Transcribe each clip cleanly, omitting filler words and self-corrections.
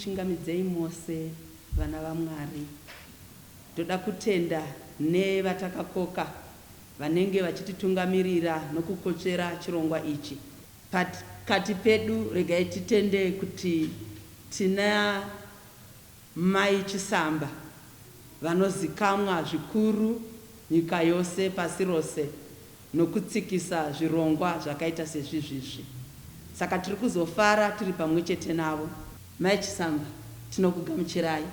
ndikuchingamidzei mose vana vaMwari. Ndoda kutenda nevatakakoka vanenge vachititungamirira nokukotsvera chirongwa ichi. Pakati pedu regai titende kuti tina mai Chisamba vanozikamwa zvikuru nyika yose pasi rose nokutsikisa zvirongwa zvakaita sezvizvizvi. Saka tiri kuzofara tiri pamwe chete navo. Mai Chisamba, tinokugamuchirai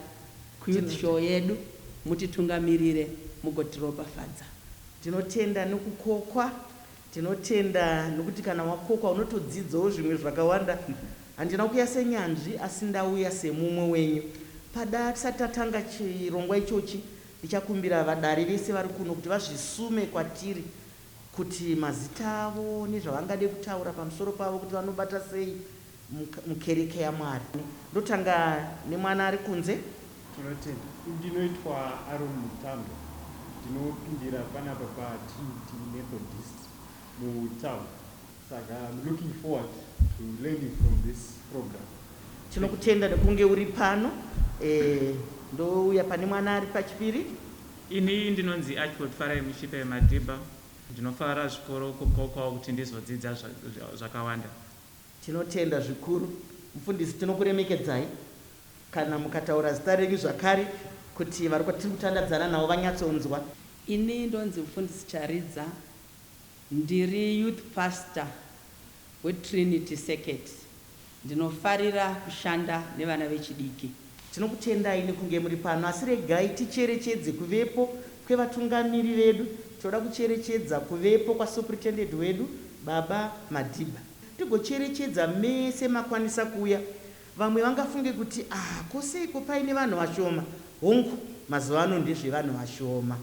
kuyouth show yedu, mutitungamirire mugotiropafadza. Tinotenda nokukokwa, tinotenda nokuti kana wakokwa unotodzidzawo zvimwe zvakawanda. Handina kuuya senyanzvi asi ndauya semumwe wenyu. Tisati tatanga chirongwa ichochi, ndichakumbira vadari vese vari kuno kuti vazvisume kwatiri kuti mazita avo nezvavangade kutaura pamusoro pavo kuti vanobata sei mukereke yaMwari. Ndotanga nemwana ari kunze. Tinotenda. Ndinoitwa Aaron Mutambo. Ndinopindira panapa paTrinity Methodist muTown. Saka I'm looking forward to learning from this program. Tinokutenda nekunge uri pano. Ndouya pane mwana ari pachipiri. Ini ndinonzi Archibald Farai Mushipe Madiba. Ndinofara zvikoro kukokwa kuti ndizodzidza zvakawanda. Tinotenda zvikuru. Mufundisi tinokuremekedzai kana mukataura zita renyu zvakare kuti vari kwatiri kutandadzana navo vanyatsonzwa. Ini ndonzi Mufundisi Charidza, ndiri youth pastor weTrinity Circuit. Ndinofarira kushanda nevana vechidiki. Tinokutendai nekunge muri pano, asi regai ticherechedze kuvepo kwevatungamiri vedu. Toda kucherechedza kuvepo kwasuperitendent wedu Baba Madiba. Tigocherechedza mese makwanisa kuuya. Vamwe vangafunge kuti koseiko paine vanhu vashoma. Hongu, mazuva ano ndezvevanhu vashoma.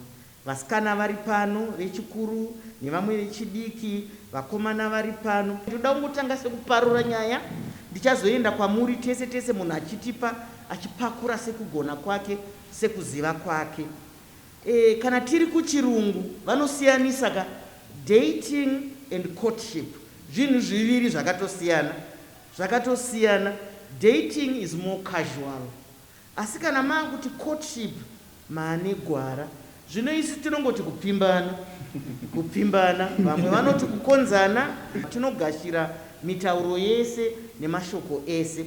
Vasikana vari pano vechikuru nevamwe vechidiki, vakomana vari pano. Ndoda kungotanga sekuparura nyaya, ndichazoenda kwamuri tese tese munhu achitipa achipakura sekugona kwake, sekuziva kwake. Kana tiri kuchirungu vanosiyanisa ka dating and courtship. Zvinhu zviviri zvakatosiyana. Dating is more casual. Asi kana kuti courtship maane gwara. Zvino isi tinongoti kupimbana. Vamwe vanoti kukonzana. Tinogashira mitauro yese nemashoko ese.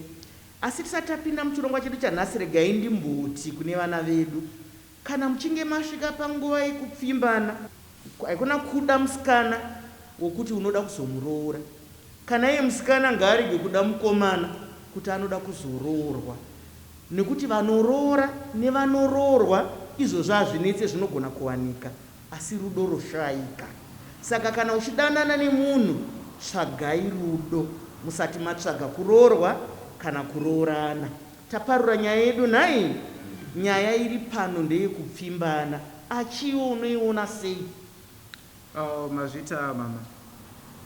Asi tisati tapinda muchirongwa chedu chanhasi, regai ndimbuti kune vana vedu. Kana muchinge masvika panguva yekupfimbana, haikona kuda musikana wokuti unoda kuzomuroora. Kana iye musikana ngaarege kuda mukomana kuti anoda kuzoroorwa. Nekuti vanoroora nevanoroorwa izvo zvazvinetse zvinogona kuwanika, asi rudo roshayika. Saka kana uchidanana nemunhu, tsvagai rudo, musati matsvaga kuroorwa kana kuroorana. Taparura nyaya yedu nhai. Nyaya iri pano ndeyekupfimbana. Achiwo unoiona sei? Mazvita mama.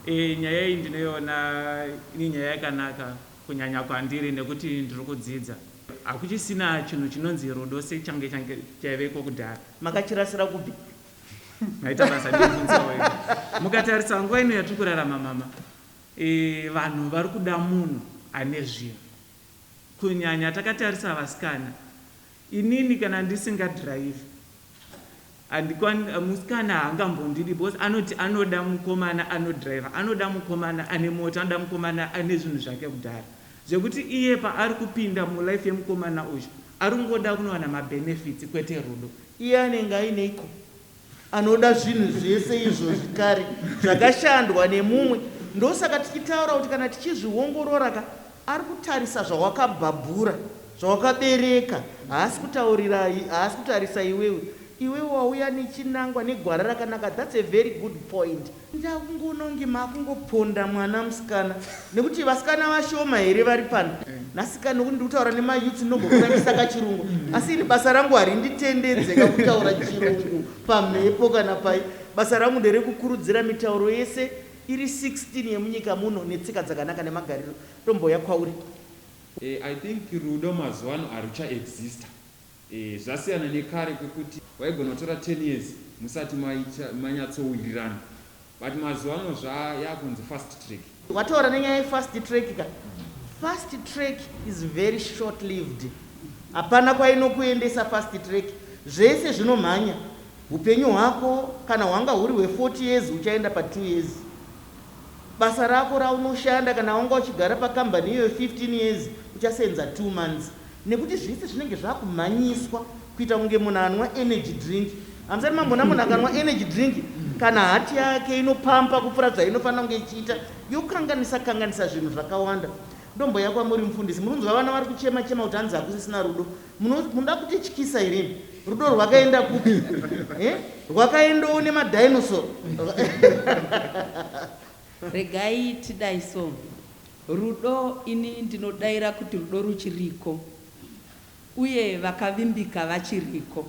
Nyaya iyi ndinoiona ini nyaya yakanaka kunyanya kwandiri nekuti ndiri kudzidza. Hakuchisina chinhu chinonzi rudo sechange chaiveko kudhara. Makachirasira kupi? Maita basa ndibvunzawo ino. Mukatarisa nguva ino yatiri kurarama mama, vanhu vari kuda munhu ane zvinhu. Kunyanya takatarisa vasikana. Inini kana ndisingadhiraivhi, musikana haangambondidi because anoti anoda mukomana anodhiraivha, anoda mukomana ane mota, anoda mukomana ane zvinhu zvake kudhara. Zvekuti iye paari kupinda mulife yemukomana uyu, ari kungoda kunowana mabenefits kwete rudo. Iye anenge aineiko? Anoda zvinhu zvese izvo zvikare zvakashandwa nemumwe. Ndosaka tichitaura kuti kana tichizviongorora ari kutarisa zvawakabhabhura, zvawakabereka, haasi kutarisa iwewe. Iwewe wauya nechinangwa negwara rakanaka. That's a very good point. Ndakungonongi makungoponda mwana musikana. Nekuti vasikana vashoma here vari pano. Nasika nokuti ndikutaura nemayouth nongokutangisa kachirungu. Asi iri basa rangu harinditendedzeka kutaura chirungu pamhepo kana pai. Basa rangu nderekukurudzira mitauro yese iri 16 yemunyika muno netsika dzakanaka nemagariro. Tomboya kwauri. I think rudo mazuva ano haruchaexista. Zvasiyana nekare kwekuti waigona kutora 10 years musati manyatsowirirana. But mazuva ano yakunzi fast track. Wataura nenyaya yefast track ka? fast track is very short lived. Hapana kwainokuendesa fast track, zvese zvinomhanya. Upenyu hwako kana hwanga huri hwe40 years uchaenda pa2 years. Basa rako raunoshanda kana wanga uchigara pakambani iyo 15 years uchasenza 2 months. Nekuti zvese zvinenge zvakumhanyiswa kuita kunge munhu anwa energy drink. Hamsati mambona munhu akanwa energy drink kana hati yake inopampa kupfuura zvainofanira kunge ichiita, yokanganisa zvinhu zvakawanda. Ndomboyakwa muri mufundisi, munonzwa vana vari kuchema kuti hanzi hakusisina rudo. Munoda kutityisa here? Rudo rwakaenda kupi? Rwakaendawo nemadinosaur. Regai tidai so. Rudo ini ndinodaira kuti rudo ruchiriko. Uye vakavimbika vachiriko.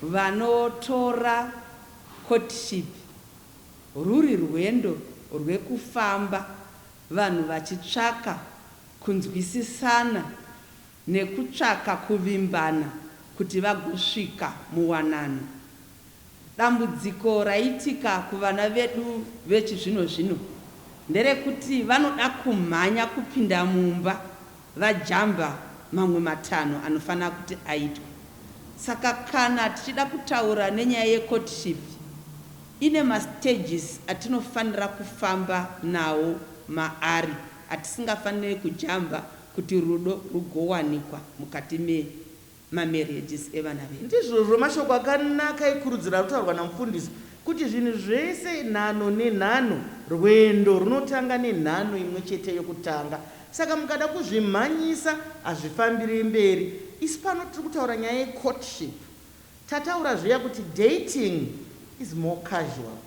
Vanotora courtship ruri rwendo rwekufamba vanhu vachitsvaka kunzwisisana nekutsvaka kuvimbana kuti vagosvika muwanano. Dambudziko raitika kuvana vedu vechizvino zvino nderekuti vanoda kumhanya kupinda mumba vajamba mamwe matano anofanira kuti aitwe. Saka kana tichida kutaura nenyaya yecourtship, ine mastages atinofanira kufamba nawo maari atisingafaniri kujamba kuti rudo rugowanikwa mukati memarriages evana vedu. Ndizvozvo mashoko akanaka ekurudzira kutaurwa namufundisi kuti zvinhu zvese nhano nenhano, rwendo runotanga nenhano imwe chete yokutanga. Saka mukada kuzvimhanyisa hazvifambiri mberi. Isi pano tiri kutaura nyaya yecourtship. Tataura zviya kuti dating is more casual.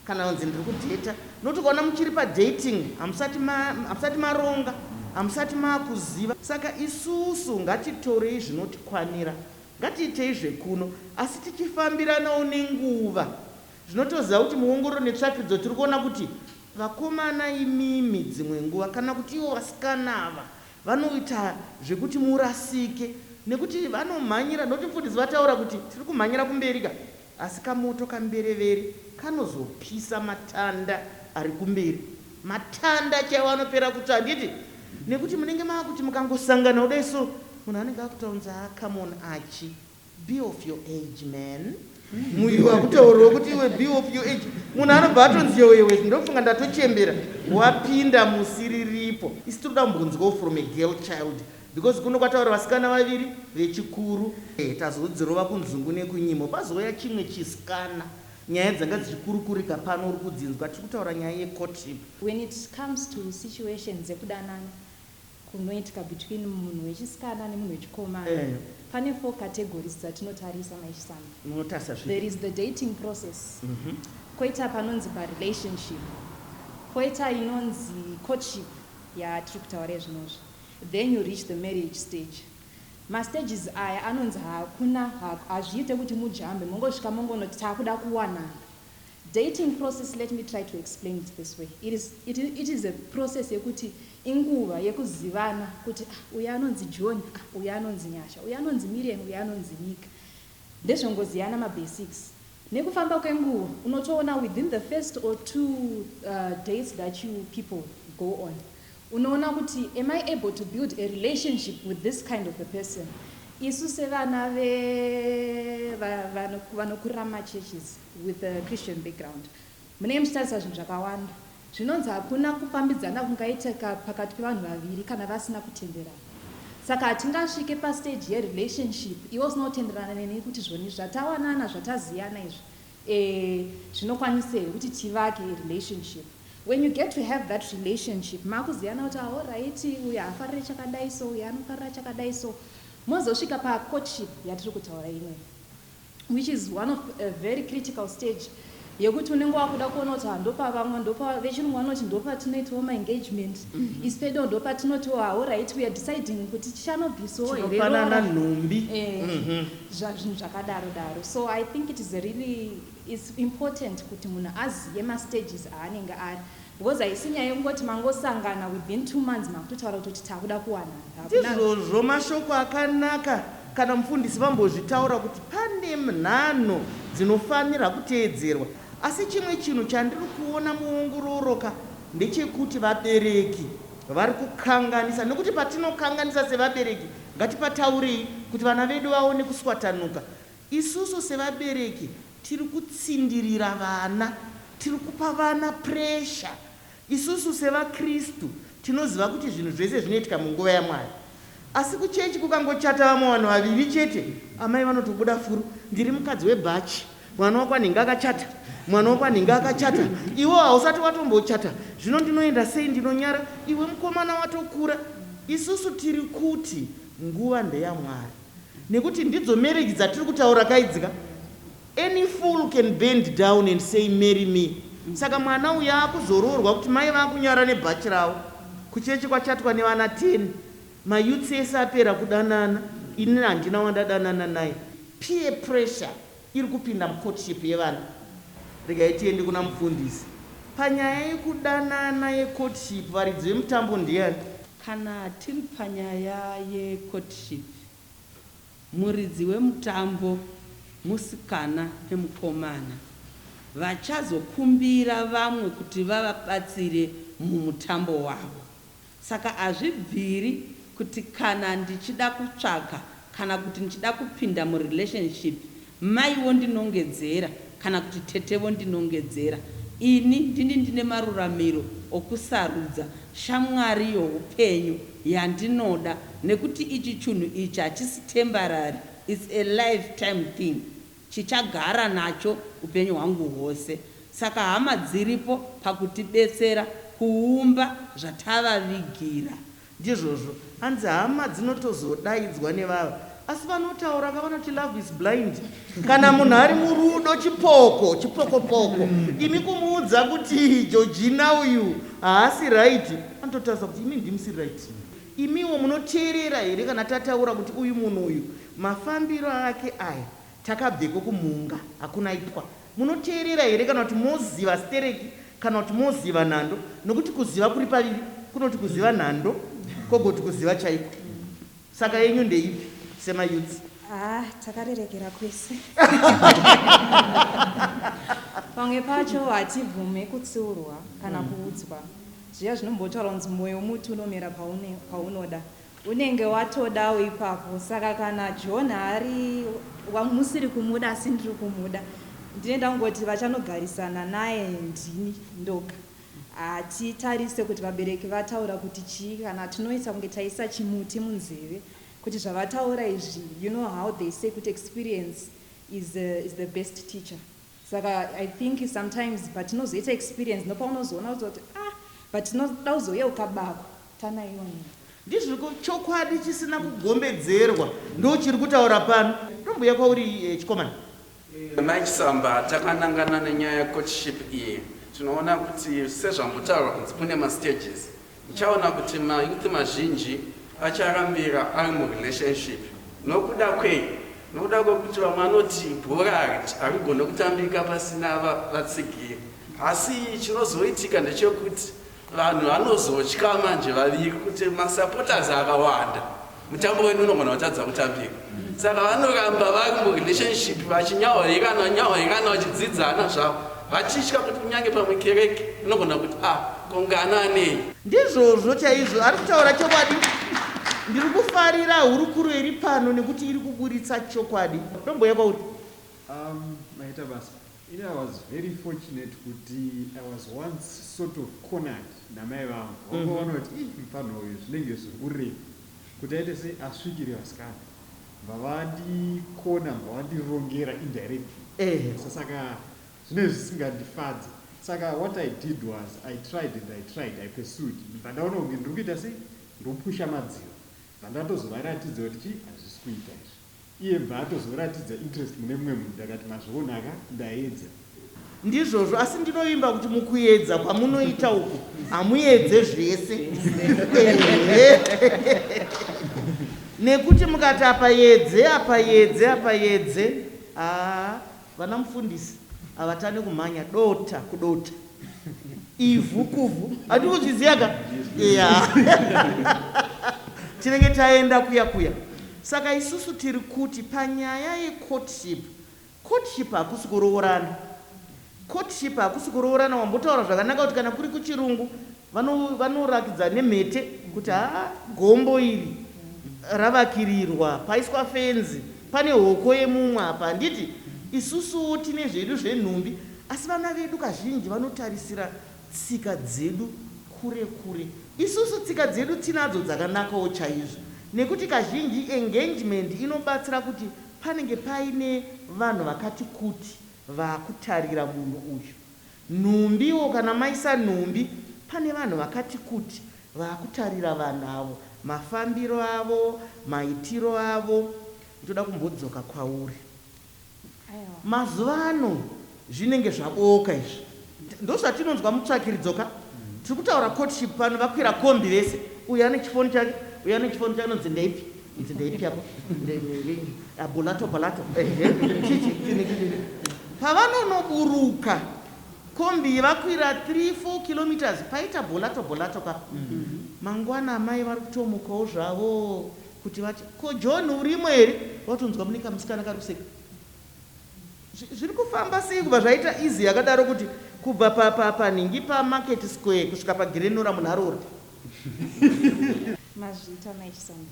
Kana unzi ndiri kudheta, notukaona muchiri padating, hamusati maronga, hamusati maakuziva. Saka isusu ngatitorei zvinotikwanira, ngatiitei zvekuno, asi tichifambiranawo nenguva. Zvinotoziva kuti muongororo netsvakidzo tiri kuona kuti vakomana imimi dzimwe nguva kana kuti ivo vasikanava vanoita zvekuti murasike, nekuti vanomhanyira. Noti mufundisi vataura kuti tiri kumhanyira kumberika, asi kamoto kamberevere kanozopisa matanda ari kumberi. Matanda chaiwo anopera kutsva, handiti? Nekuti munenge maakuti mukangosangana kudai so, munhu anenge akutaunza come on achi, be of your age man. Muyo wakutaurawo kuti iwe be of your age. Munhu anobva atonzi yewewe, ndofunga ndatochembera, wapinda musiriripo. Isi tiri kuda kumbonzwawo from a girl child, because kuno kwataura vasikana vaviri vechikuru. Tazodzirova kunzungu nekunyimo, pazouya chimwe chisikana. Nyaya dzanga dzichikurukurika pano uri kudzinzwa, tiri kutaura nyaya yecourtship. When it comes to situations dzekudanana kunoitika between munhu wechisikana nemunhu wechikomana, pane 4 categories dzatinotarisa maichisana. There is the dating process. Koita panonzi parelationship. Koita inonzi courtship yatiri kutaura zvinozvi. Then you reach the marriage stage. Mastages aya anonzi hakuna hazviite kuti mujambe mongosvika mongonoti takuda kuwanana. Dating process, let me try to explain it this way. It is a process yekuti inguva yekuzivana kuti uya anonzi John, uya anonzi Nyasha, uya anonzi Miriam, uya anonzi Nika. Ndezvongoziyana mabasics. Nekufamba kwenguva unotoona within the first or 2 days that you people go on, unoona kuti am I able to build a relationship with this kind of a person? Isu sevana vanokurira machurches with a Christian background, munenge muchitarisa zvinhu zvakawanda. Zvinonzi hakuna kufambidzana kungaitika pakati pevanhu vaviri kana vasina kutenderana. Saka hatingasvike pastage yerelationship iwo usinotenderana neni kuti zvoni zvatawanana zvataziyana izvi zvinokwanisa here kuti tivake relationship. When you get to have that relationship, makuziyana kuti alright, uyu hafarire chakadai so, uyu anofarira chakadai so, mozosvika pacourtship yatiri kutaura ino, which is one of a very critical stage yekuti unenge wakuda kuona kuti handopa vamwe, ndopa vechirungu vanoti ndopa tinoitawo maengagement, isi pedo ndopa tinotiwo alright, we are deciding kuti tichanobvisawo tinopanana nhumbi, zvinhu zvakadaro daro. So I think it is it's important kuti munhu aziye mastages aanenge ari, because haisi nyaya yekungoti mangosangana within 2 months makutotaura kuti takuda kuwanana. Ndizvozvo mashoko akanaka kana mufundisi vambozvitaura kuti pane nhano dzinofanira kuteedzerwa. Asi chimwe chinhu chandiri kuona muongororoka ndechekuti vabereki vari kukanganisa, nekuti patinokanganisa sevabereki ngatipataurei kuti vana vedu vaone kuswatanuka. Isusu sevabereki tiri kutsindirira vana, tiri kupa vana pressure. Isusu sevaKristu tinoziva kuti zvinhu zvese zvinoitika munguva yaMwari, asi kuchechi kukangochata vamwe vanhu vaviri chete, amai vanotobuda furu, ndiri mukadzi webhachi, mwana wako anenge akachata, mwana wako anenge akachata, iwe hausati watombochata, zvino ndinoenda sei, ndinonyara, iwe mukomana watokura. Isusu tiri kuti nguva ndeyaMwari, nekuti ndidzo marriage dzatiri kutaura kaidzika. Any fool can bend down and say marry me. Saka mwana uyu akuzoroorwa kuti mai vakunyara nebhachi ravo, kuchechi kwachatwa nevana 10, mayutsi ese apera kudanana, ini handina wandadanana naye. Peer pressure iri kupinda mucourtship yevana. Regai tiende kuna mufundisi. Panyaya yekudanana yecourtship, varidzi vemutambo ndiani? Kana tiri panyaya yecourtship, muridzi wemutambo musikana nemukomana vachazokumbira vamwe kuti vavabatsire mumutambo wavo. Saka hazvibviri kuti kana ndichida kutsvaka kana kuti ndichida kupinda murelationship, maiwo ndinongedzera kana kuti tetevo ndinongedzera. Ini ndine maruramiro okusarudza shamwari youpenyu yandinoda, nekuti ichi chinhu ichi hachisi temporary, it's a lifetime thing, chichagara nacho upenyu hwangu hwose. Saka hama dziripo pakutibetsera kuumba zvatavavigira. Ndizvozvo hanzi hama dzinotozodaidzwa nevava, asi vanotaura kavanoti love is blind. Kana munhu ari murudo chipokopoko, imi kumuudza kuti Georgina uyu haasi right, anototaura kuti imi ndimisi right. Imiwo munoteerera here kana tataura kuti uyu munhu uyu mafambiro ake aya takabveko kumunga hakuna itwa? Munoteerera here kana kuti moziva stereki kana kuti moziva nhando? Nokuti kuziva kuri paviri kunoti kuziva nhando kogoti kuziva chaiko. Saka yenyu ndeipi semayutsi? Takarerekera kwese. Pamwe pacho hatibvume kutsiurwa kana kuudzwa. Zviya zvinombotaura kunzi mwoyo muti unomera paunoda. Unenge watodawo ipapo. Saka kana John ari musiri kumuda asi ndiri kumuda, ndinoenda kungoti vachanogarisana naye ndini ndoga. Hatitarise kuti vabereki vataura kuti chii, kana tinoisa kunge taisa chimuti munzeve kuti zvavataura izvi, you know how they say kuti experience is the best teacher. Saka I think sometimes patinozoita experience nopaunozoona kuti but tinoda kuzouya ukabako tanaiwana. Ndizvo chokwadi chisina kugombedzerwa ndo chiri kutaura pano. Tombuya kwauri chikomana. Maisamba takanangana nenyaya courtship iyi. Tunaona kuti sezvambotaura kunzi kune mastages. Uchaona kuti mayouth mazhinji acharambira ari murelationship. Nokuda kwei? Nokuda kwekuti vamwe vanoti bhora harigona kutambika pasina vatsigiri. Asi chinozoitika ndechekuti vanhu vanozotya manje vaviri kuti masupporters akawanda, mutambo wenu unogona kutadza kutambika. Saka vanoramba vari murelationship vachinyahoyekana vachidzidzana zvavo, vachitya kuti kunyange pamwe kereke unogona kuti kongana anei. Ndizvozvo chaizvo ari kutaura chokwadi. Ndiri kufarira hurukuro iri pano nekuti iri kuburitsa chokwadi. Tomboya kwauri? Maita basa. I was very fortunate kuti I was once sort of cornered namai vangu. Vakaona kuti mufano uyu zvinenge zvikurema kuti aite sei asvikire vasikana, mbavandikona mbavandirongera indirectly. Saka zvinenge zvisingandifadzi. Saka what I did was I tried, I pursued. Pandaona kunge ndiri kuita sei ndopusha madziro, pandatozovaratidza kuti chii hazvisi kuita izvi. Iye mbva atozoratidza interest mune mumwe munhu, ndakati mazvionaka ndaedza. Ndizvozvo, asi ndinoimba kuti mukuedza kwamunoita uku hamuedze zvese. Nekuti mukati apaedze vana mufundisi havatane kumhanya dota kudota, ivhu kuvhu, hati kuzviziyaga? Tinenge taenda kuya. Saka isusu tiri kuti panyaya yecourtship, courtship hakusi kuroorana. Courtship hakusi kuroorana. Wambotaura zvakanaka kuti kana kuri kuchirungu vanorakidza nemhete kuti gombo iri ravakirirwa, paiswa fenzi, pane hoko yemumwe apa. Handiti isusuwo tine zvedu zvenhumbi, asi vana vedu kazhinji vanotarisira tsika dzedu kure kure. Isusu tsika dzedu tinadzo dzakanakawo chaizvo, nekuti kazhinji engagement inobatsira kuti panenge paine vanhu vakati kuti vakutarira munhu uyu. Nhumbiwo kana maisa nhumbi, pane vanhu vakati kuti vakutarira vanhu avo, mafambiro avo, maitiro avo. Ndoda kumbodzoka kwauri. Mazuva ano zvinenge zvaboka izvi. Ndozvatinonzwa mutsvakiridzoka. Tiri kutaura courtship pano, vakwira kombi vese. Uyu ane chifoni chake, uyu ane chifoni chake, nonzi ndeipi? Nzi ndeipi apo? Bolato. Pavanonoburuka kombi vakwira 3-4 kilometers, paita bolato ka. Mangwana amai vari kutomukawo zvavo kuti vati, ko John urimo here? Watonzwa munika musikana kari kuseka. Zviri kufamba sei kubva zvaita easy yakadaro kuti kubva paningi paMarket Square kusvika paGrenora munharo uri? Mazvita maichisamba.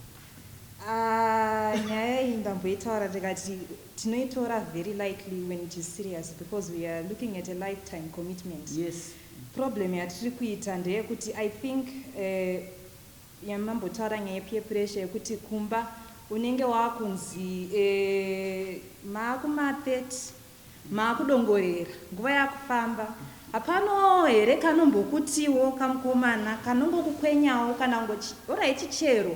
Nyaya iyi ndamboitaura tikati tinoitora very lightly when it is serious, because we are looking at a lifetime commitment. Yes. Problem yatiri kuita ndeyekuti I think yamambotaura nyaya peer pressure yekuti kumba unenge wakunzi maakuma30 maakudongorera nguva yakufamba, hapano here kanombokutiwo kamukomana kanongokukwenyawo kana ngochi alright chero.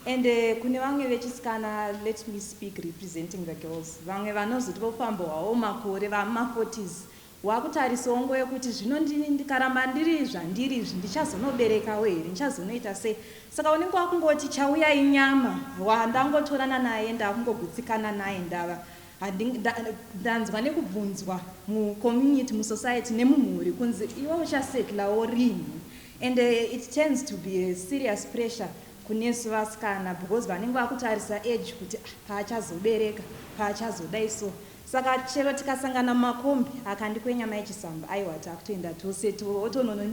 And kune vamwe vechisikana, let me speak representing the girls, vamwe vanozoti vofamba hwawo makore vama40s, wakutarisawo ngo yekuti zvino ndikaramba ndiri zvandiri izvi ndichazonoberekawo here, ndichazonoita sei? Saka unenge wakungoti chauya inyama wandangotorana naye ndakungogutsikana naye ndava ndanzwa nekubvunzwa mucommunity, musociety nemumhuri kunzi iwe uchasetlawo rini. And it tends to be a serious pressure kunesu vasikana, because vanenge vakutarisa age kuti paachazobereka paachazodai so. Saka chero tikasangana makombi akandikwenyama yechisamba, aiwa takutoenda tose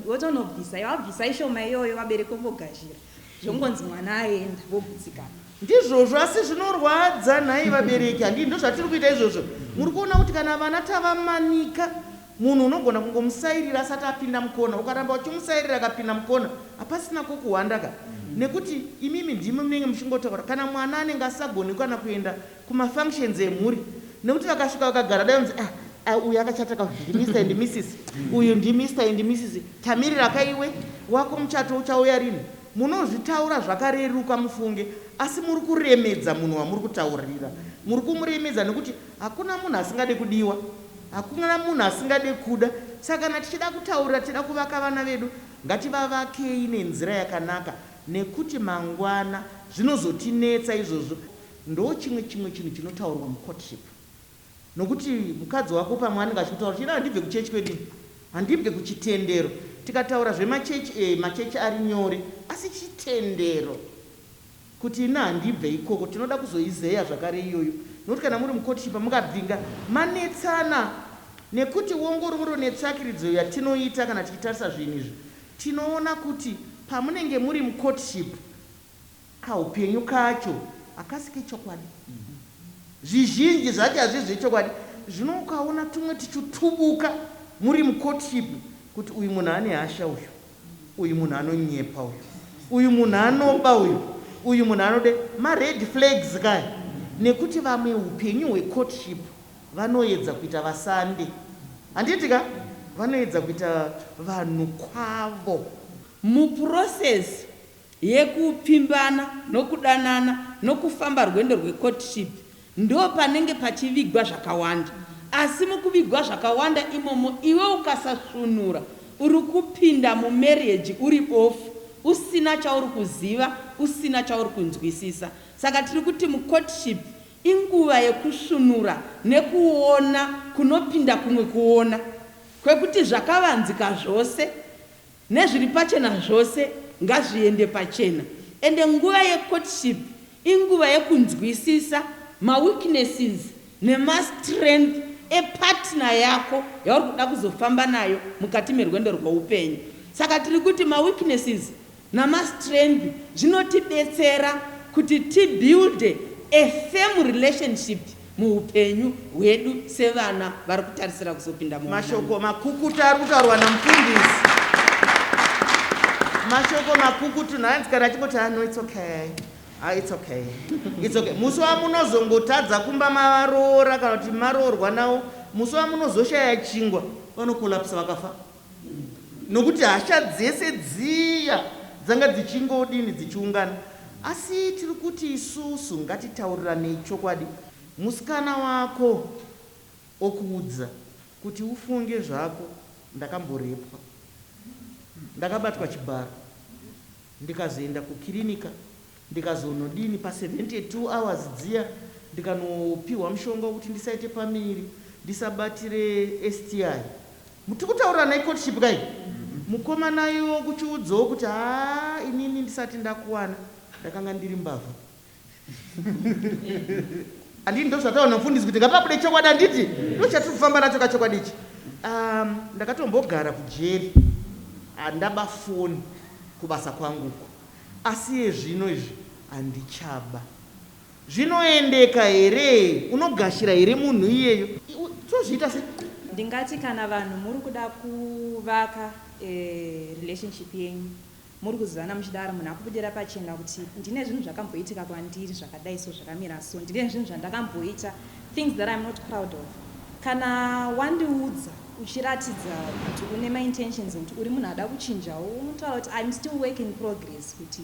wotonobvisa, wabvisa ishoma iyoyo vabereki vogashira zvongonzi mwana aenda vogutsikana. Ndizvozvo, asi zvinorwadza nhai vabereki. Handii ndozvatiri kuita izvozvo. Muri kuona kuti kana vana tavamanika, munhu unogona kungomusairira asati apinda mukona, ukaramba uchimusairira akapinda mukona, hapasina kokuhwandaka. Nekuti imimi ndimi munenge muchingotaura kana mwana anenge asagoni kana kuenda kumafunctions emhuri, nekuti vakasvika vakagara dai unzi uyu akachataka Mr and Mrs, uyu ndi Mr and Mrs, tamirira kaiwe wako muchato uchauya rini. Munozvitaura zvakareruka mufunge, asi muri kuremedza munhu wamuri kutaurira. Muri kumuremedza nekuti hakuna munhu asingade kudiwa, hakuna munhu asingade kuda. Saka kana tichida kutaurira, tida kuvaka vana vedu, ngativavakei nenzira yakanaka, nekuti mangwana zvinozotinetsa izvozvo. Ndo chimwe chinhu chinotaurwa mucourtship. Nokuti mukadzi wako pamwe anenge achitaura chida handibve kuchechi kwedini, handibve kuchitendero. Tikataura machechi ari nyore, asi chitendero kuti ina handibve ikoko, tinoda kuzoizeya zvakare iyoyo. Nokuti kana muri mucourtship mukabvinga manetsana, nekuti wongororo netsvakiridzo yatinoita kana tichitarisa zvinhu izvi, tinoona kuti pamunenge muri mucourtship kaupenyu kacho akasi kechokwadi. Zvizhinji zvacho hazvizvi chokwadi. Zvino ukaona tumwe tichitubuka muri mucourtship kuti uyu munhu ane hasha uyu munhu anonyepa uyu munhu anoba uyu munhu anode red flags kaya. Nekuti vamwe upenyu hwecourtship vanoedza kuita vasande. Handiti ka? Vanoedza kuita vanhu kwavo. Muprocess yekupimbana nokudanana nokufamba rwendo rwecourtship ndo panenge pachivigwa zvakawanda. Asi mukuvigwa zvakawanda imomo, iwe ukasasvinura uri kupinda mumarriage uri bofu, usina chauri kuziva, usina chauri kunzwisisa. Saka tiri kuti mucourtship inguva yekusvinura nekuona kunopinda kumwe kuona, kwekuti zvakavanzika zvose nezviri pachena zvose ngazviende pachena. Ende nguva yecourtship inguva yekunzwisisa maweaknesses nemastrength epartner yako yauri kuda kuzofamba nayo mukati merwendo rweupenyu. saka tiri kuti maweaknesses namastrength zvinotidetsera kuti tibuilde a firm relationship muupenyu hwedu sevana vari kutarisira kuzopinda mashoko makukutu ari kutaurwa namufundisi. Mashoko makukutu nhanzi kana achingoti no it's okay. It's okay. It's okay. Musi wamunozongotadza kumba mavaroora kana kuti maroorwa nawo, musi wamunozoshaya chingwa vanokolapsa vakafa. Nokuti hasha dzese dziya dzanga dzichingodini dzichiungana. Asi tiri kuti isusu ngatitaurirane chokwadi. Musikana wako okuudza kuti ufunge zvako, ndakamborepwa, ndakabatwa chibharo, ndikazoenda kukirinika, ndikazonodini pa 72 hours dziya, ndikanopiwa mushonga kuti ndisaite pamiri, ndisabatire STI. Mutikutaura naye courtship kai? Mukomana iwo kuchiudzawo kuti inini ndisati ndakuwana, ndakanga ndiri mbavha. Andini ndo zvataona mufundisi kuti ngapabude chokwadi anditi ndochati kufamba nacho kachokwadi ichi. Ndakatombogara kujeri, ndaba foni kubasa kwanguko, asi zvino izvi handichaba. Zvinoendeka here? Unogashira here munhu iyeyo? Tozviita sei? Ndingati kana vanhu muri kuda kuvaka relationship yenyu, muri kuzivana muchidaro, munhu akubudira pachena kuti ndine zvinhu zvakamboitika kwandiri zvakadai so zvakamira so, ndine zvinhu zvandakamboita, things that I'm not proud of. Kana wandiudza uchiratidza kuti une ma-intentions kuti uri munhu ada kuchinjawo, unotaura kuti I'm still work in progress, kuti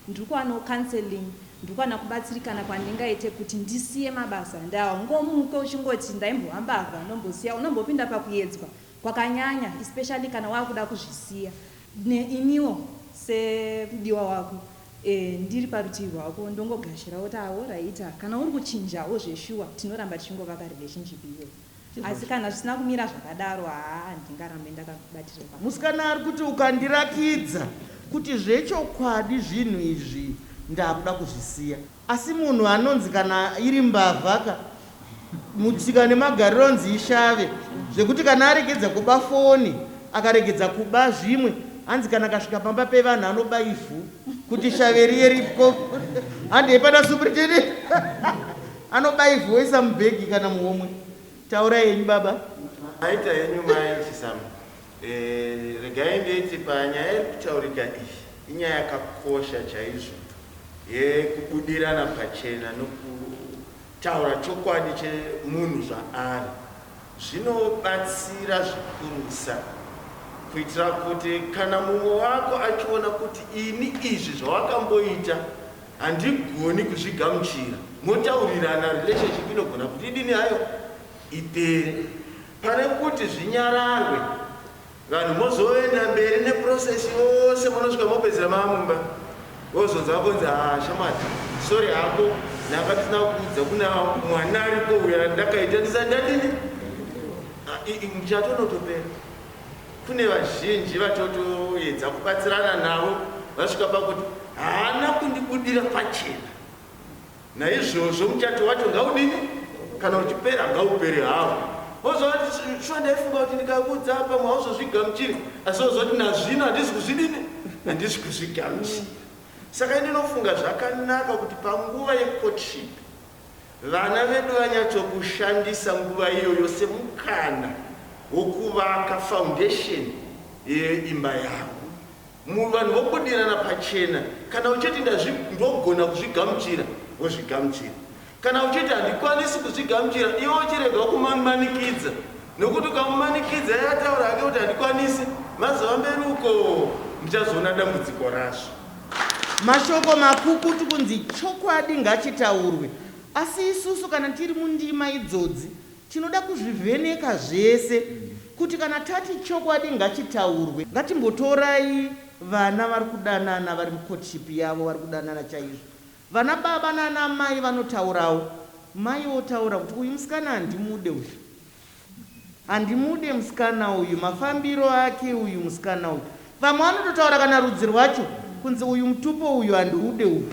ndiri kuwana counseling, ndiri kuwana kubatsirikana kwandingaite kuti ndisiye mabasa. Ndaungomuka uchingoti ndaimbohamba ndombosiya, unombopinda pakuedzwa kwakanyanya, especially kana wakuda kuzvisiya. Iniwo semudiwa wako ndiri parutivi rwako ndongogashirawo kuti alright, kana uri kuchinjawo zveshuwa tinoramba tichingovaka relationship iyoyo. Asi kana zvisina kumira zvakadaro, ndingarambe ndakabatira. Musikana ari kuti ukandirakidza kuti zvechokwadi zvinhu izvi ndakuda kuzvisiya, asi munhu anonzi kana iri mbavhaka mutsika nemagariro onzi ishave, zvekuti kana aregedza kuba foni akaregedza kuba zvimwe, hanzi kana kasvika pamba pevanhu anoba ivhu kuti shave riye ripo, handei pana superintendent anoba ivhu oisa mubhegi kana muhomwe. Taura yenyu baba. Aita yenyu mai Chisama. Regai ndeiti panyaya yekutaurika iyi inyaya yakakosha chaizvo yekubudirana pachena nokutaura chokwadi chemunhu zvaari. Zvinobatsira zvikurusa kuitira kuti kana mumwe wako achiona kuti ini izvi zvawakamboita handigoni kuzvigamuchira, motaurirana, relationship inogona kuti idini hayo ipere. Pane kuti zvinyararwe, vanhu mozoenda mberi neprocess yose, munosvika mopedzera mamumba wozonza vabonzi shamwari sorry hako ndakatisina kuudza kuna mwana aripo uya ndakaita ndisandadini muchatonotopera. Kune vazhinji vatotoedza kubatsirana navo vasvika pakuti haana kundibudira pachena, naizvozvo muchato wacho ngaudini, kana uchipera ngaupere hawo. Wozoti shuwa ndaifunga kuti ndikakuudza pamwe hauzozvigamuchiri, asi wozoti nazvino handisi kuzvidini, handisi kuzvigamuchira. Saka ndinofunga zvakanaka kuti panguva yecourtship vana vedu vanyatsokushandisa nguva iyoyo semukana wokuvaka foundation yeimba yavo. Vanhu vobudirana pachena. Kana uchiti ndogona kuzvigamuchira, wozvigamuchira. Kana uchiti handikwanisi kuzvigamuchira, iwe uchirega kumanikidza, nokuti ukamumanikidza yataura hake kuti handikwanisi, mazuva mberi uko muchazoona dambudziko razvo. Mashoko makukutu kunzi chokwadi ngachitaurwe. Asi isusu kana tiri mundima idzodzi tinoda kuzvivheneka zvese kuti kana tati chokwadi ngachitaurwe, ngatimbotorai vana vari kudanana vari mucourtship yavo, vari kudanana chaizvo. Vana baba nana mai vanotaurawo, mai otaura kuti uyu musikana handimude, uyu handimude musikana uyu, mafambiro ake uyu musikana uyu. Vamwe vanototaura kana rudzi rwacho kunzi uyu mutupo uyu handiude, uyu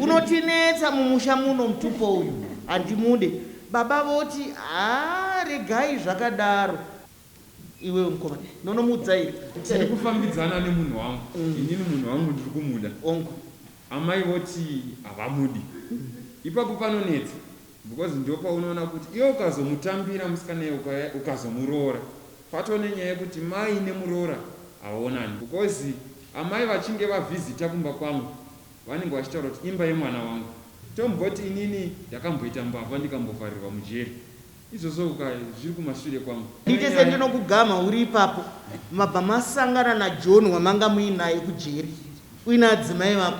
unotinetsa mumusha muno, mutupo uyu handimude. Baba voti regai zvakadaro. iwewe mukomana nonomudza iri tiri kufambidzana nemunhu wangu inini munhu wangu ndiri kumuda ongo amai voti havamudi ipapo panonetsa because ndopaunoona kuti iwe ukazomutambira musikana ukazomuroora patoo nenyaya yekuti mai nemuroora havaonani because amai vachinge vavhizita kumba kwangu vanenge vachitaura kuti imba yemwana wangu tomboti inini ndakamboita mbavha ndikambovharirwa mujeri izvozvo zviri kumashure kwangu ite sendinokugama uri ipapo mabva masangana najohn wamanga muinaye kujeri uine adzimai vapo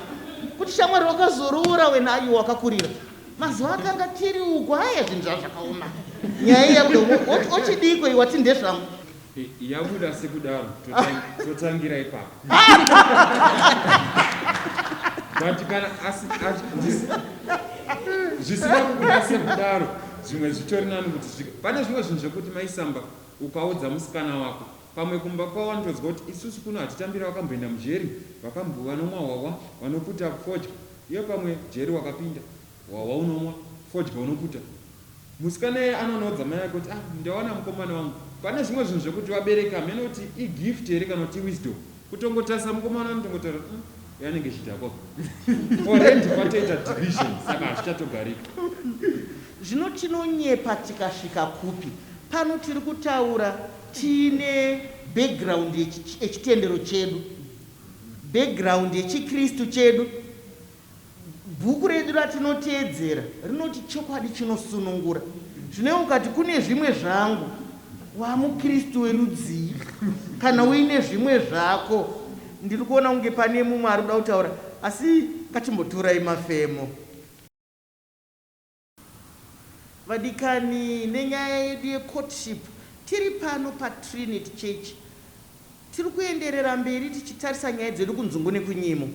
kuti shamwari wakazoroora wenayo wakakurira mazuva akanga tiri uko haya zvinhu zvavo zvakaoma nyaya yabuda ochidiko iwati ndezvangu yabuda sekudaro totangira ipapo but kana zvisina kubuda sekudaro zvimwe zvitori nani kuti pane zvimwe zvinhu zvekuti maisamba ukaudza musikana wako pamwe kumba kwavo vanotodzinga kuti isusu kuno hatitambira vakamboenda mujeri vanomwa hwahwa vanoputa fodya iyo pamwe jeri wakapinda hwahwa unomwa fodya unoputa musikana iye anonaudza mai yake kuti ndawana mukomana wangu pane zvimwe zvinhu zvekuti vabereka hamene kuti igift here kana kuti wisdom kutongotarisa mukomana anotongotaura yanenge chidhakwa orendi patoita division saka hazvichatogarika zvino tinonyepa tikasvika kupi pano tiri kutaura tiine background yechitendero chedu background yechikristu chedu bhuku redu ratinoteedzera rinoti chokwadi chinosunungura zvino ukati kune zvimwe zvangu wamukristu werudzii kana uine zvimwe zvako ndiri kuona kunge pane mumwe ari kuda kutaura asi ngatimbotorai mafemo vadikani nenyaya yedu yecourtship tiri pano patrinity church tiri kuenderera mberi tichitarisa nyaya dzedu kunzungu nekunyimo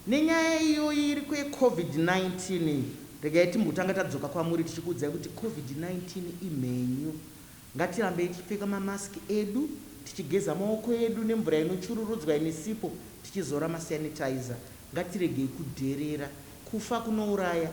nenyaya iyoyi iri kwecovid-19 regai timbotanga tadzoka kwamuri tichikuudzai kuti covid-19 imhenyu ngatirambei tichipfeka mamasiki edu tichigeza maoko edu nemvura inochururudzwa inesipo tichizora masanitizer ngatiregei kudherera kufa kunouraya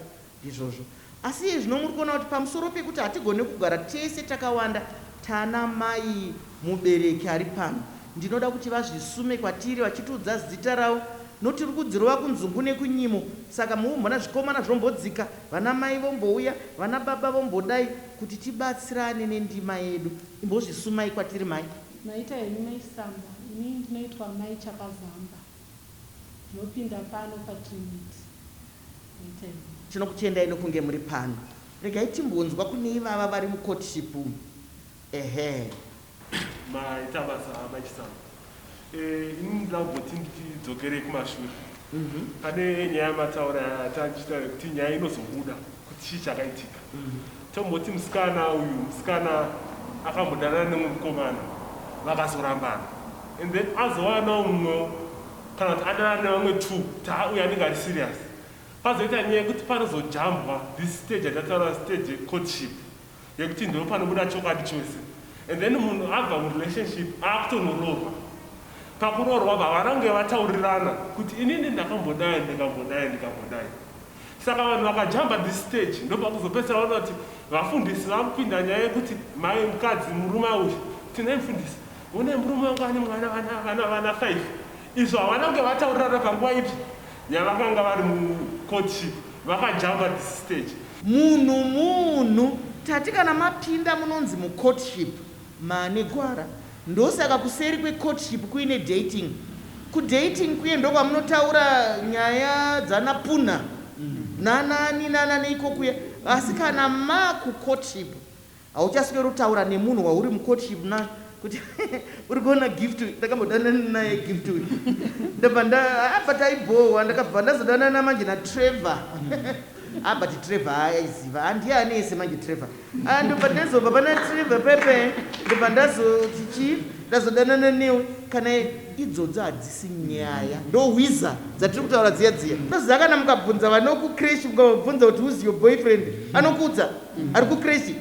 izvozvo asi iye zvino muri kuona kuti pamusoro pekuti hatigone kugara tese takawanda tana mai mubereki ari pano ndinoda kuti vazvisume kwatiri vachitiudza zita ravo noti ri kudzirova kunzungu nekunyimo saka mumbona zvikomana zvombodzika vana mai vombouya vana baba vombodai kuti tibatsirane nendima yedu imbozvisumai kwatiri mai naita henyu maisamba ini ndinoitwa mai chakazamba ndinopinda pano patrinity naita henyu tinokutendai nokunge muri pano regai timbonzwa kune ivava vari mucourtship ehe maita basa machisamba ini ndida kubvoti ndichidzokerei kumashure pane nyaya mataura tachitaura kuti nyaya inozobuda kuti chii chakaitika tomboti musikana akambodanana nemwe mukomana vakazorambana and then azowana umwe kana kuti adanana nevamwe two kuti uyu anenge ari serious pazoita nyaya yekuti panozojambwa this stage yatataura stage yecourtship yekuti ndo panobuda chokwadi chose and then munhu abva murelationship akutonoroorwa pakuroorwa vanange vataurirana kuti inini ndakambodai saka vanhu vakajamba this stage ndopakuzopedzisira vaona kuti vafundisi vamupinda nyaya yekuti mai mukadzi murume uyu tinai mufundisi une murume wangu ane vana 5 izvo havanange vataurirana panguva ipi nyaya vakanga vari mucourtship vakajamba this stage munhu tati kana mapinda munonzi mucourtship mane gwara ndosaka kuseri kwecourtship kuine dating kudating kuye ndokwamunotaura nyaya dzanapuna nanani ikokuya asi kana makucourtship hauchasweri kutaura nemunhu wauri mucourtship na kuti uri kuona gift ndakambodanana naye gift uyu ndabva taibohwa ndakabva ndazodanana manje natrevor but trevor aiziva handiye anese manje trevor ndobva ndazobva pana trevor pepe ndobva ndazodanana newe kana idzodzo hadzisi nyaya ndohwiza dzatiri kutaura dziya ndoziva kana mukabvunza vanokukreshi mukabvunza kuti who's your boyfriend anokuudza ari kukreshi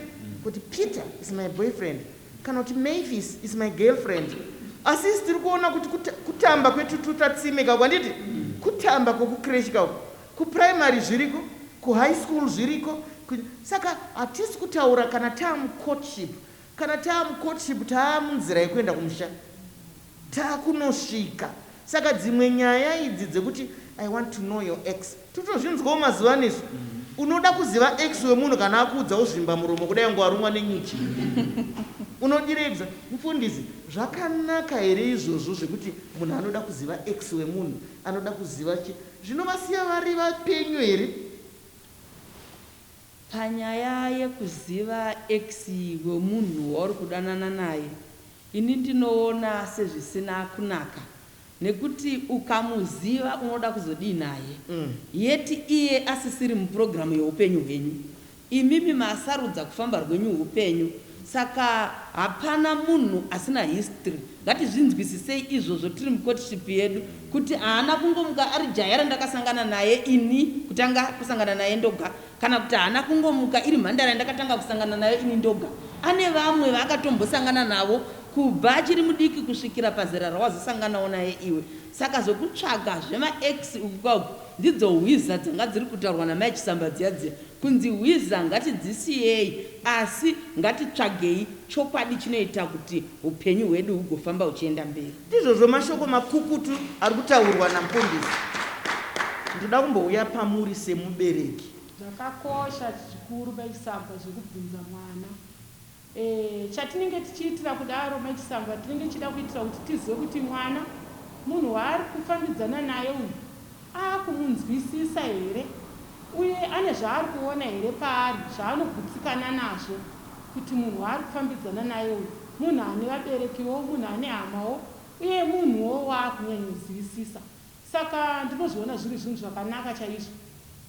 kuti Peter is my boyfriend kana kuti Mavis is my girlfriend asi isi tiri kuona kuti kutamba kwetutu tatsimika kwanditi kutamba kwokukreshi kako kuprimary zviriko kuhigh school zviriko saka hatisi kutaura kana tamucourtship kana taamucourtship taamunzira yekuenda kumusha taakunosvika. Saka dzimwe nyaya idzi dzekuti I want to know your ex totozvinzwawo mazuva nesu. Unoda kuziva ex wemunhu kana akuudzawo zvimba muromo kudai ngo warumwa nenyuchi. Unodiredza mufundisi, zvakanaka here izvozvo zvekuti munhu anoda kuziva ex wemunhu anoda kuziva zvinovasiya vari vapenyu here? Panyaya yekuziva ex wemunhu wauri kudanana naye, ini ndinoona sezvisina kunaka, nekuti ukamuziva unoda kuzodii naye. Yeti iye asisiri mupurogiramu yeupenyu hwenyu, imimi masarudza kufamba rwenyu upenyu. Saka hapana munhu asina history. Ngatizvinzwisisei izvozvo tiri mucourtship yedu kuti haana kungomuka ari jaya randakasangana naye ini kutanga kusangana naye ndoga, kana kuti haana kungomuka iri mhandara yandakatanga kusangana naye ini ndoga. Ane vamwe vaakatombosangana navo kubva achiri mudiki kusvikira pazera rawazosanganawo naye iwe. Saka zokutsvaga zvemaex ukauku ndidzo hwiza dzanga dziri kutaurwa namai Chisamba dziya kunzi hwiza ngatidzisiyei, asi ngatitsvagei chokwadi chinoita kuti upenyu hwedu hugofamba uchienda mberi. Ndizvozvo mashoko makukutu ari kutaurwa namufundisi. Ndoda kumbouya pamuri semubereki. Zvakakosha zvikuru Chisamba zvekubvunza mwana. Chatinenge tichiitira kudaro Chisamba tinenge tichida kuitira kuti tizive kuti mwana munhu waari kufambidzana naye uyu akumunzwisisa here, uye ane zvaari kuona here paari zvaanogutsikana nazvo, kuti munhu waari kufambidzana naye uyu munhu ane vaberekiwo, munhu ane hamawo, uye munhuwo waakunyanyozwisisa. Saka ndinozviona zviri zvinhu zvakanaka chaizvo.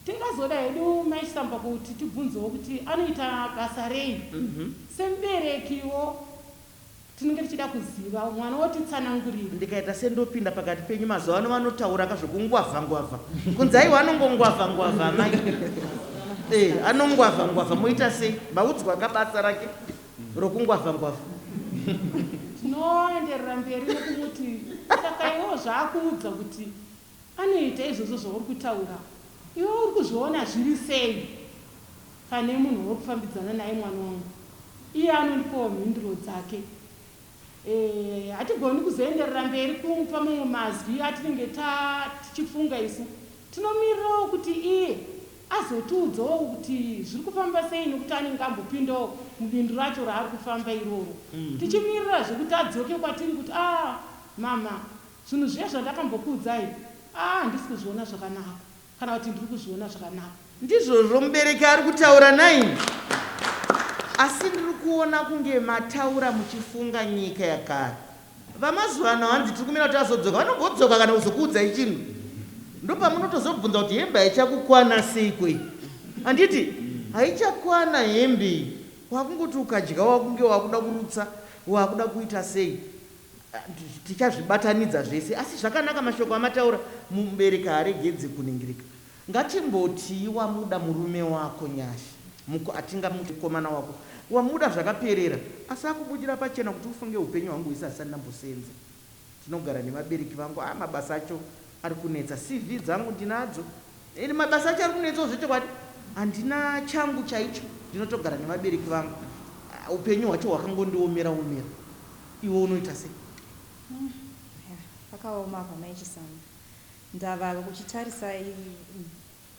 Tingazoda hedu Chisamba kuti tibvunzewo kuti anoita basa rei. Semuberekiwo tinenge tichida kuziva, mwana wotitsanangurira. Ndikaita sendopinda pakati penyu mazuva ano vanotaura kazvokungwavha-ngwavha. Kunzi aiwa anongongwavha-ngwavha amai. Anongwavha-ngwavha moita sei? Maudzwa kabasa rake rokungwavha-ngwavha. Tinoenderera mberi nekumuti saka iwo zvaakuudza kuti anoita izvozvo zvauri kutaura, iwe uri kuzviona zviri sei pane munhu uri kufambidzana naye mwana wangu? Iye anondipawo mhinduro dzake. Hatigoni kuzoenderera mberi kumupa mamwe mazwi atinenge tichifunga isu. Tinomirirawo kuti iye azotiudzawo kuti zviri kufamba sei, nekuti anenge ambopindawo mubindu racho raari kufamba iroro. Tichimirira zvekuti adzoke kwatiri kuti mama, zvinhu zviya zvandakambokuudzai handisi kuzviona zvakanaka, kana kuti ndiri kuzviona zvakanaka. Ndizvozvo mubereki ari kutaura naini. Asi ndiri kuona kunge mataura muchifunga nyika yakare. Vamazuva ano hanzi tiri kumira kuti azodzoka, vanongodzoka kana kuzokuudzai chinhu. Ndopamunotozobvunza kuti hembe haichakukwana sei kwei? Handiti haichakwana hembe, wakungoti ukadya wakunge wakuda kurutsa, wakuda kuita sei? Tichazvibatanidza zvese, asi zvakanaka mashoko amataura. Mubereki haregedze kuningirika. Ngatimboti wamuda murume wako nyashi, atinga mukomana wako wamuda zvakaperera, asi akubudira pachena kuti ufunge upenyu hwangu isi asati ndambosenza. Tinogara nemabereki vangu, mabasa acho ari kunetsa, CV dzangu ndinadzo, mabasa acho ari kunetsawo zvechokwadi, handina changu chaicho. Ndinotogara nemabereki vangu, upenyu hwacho hwakangondiomera. Iwe unoita sei? Akaoma apa Chisamba. Ndava kuchitarisa,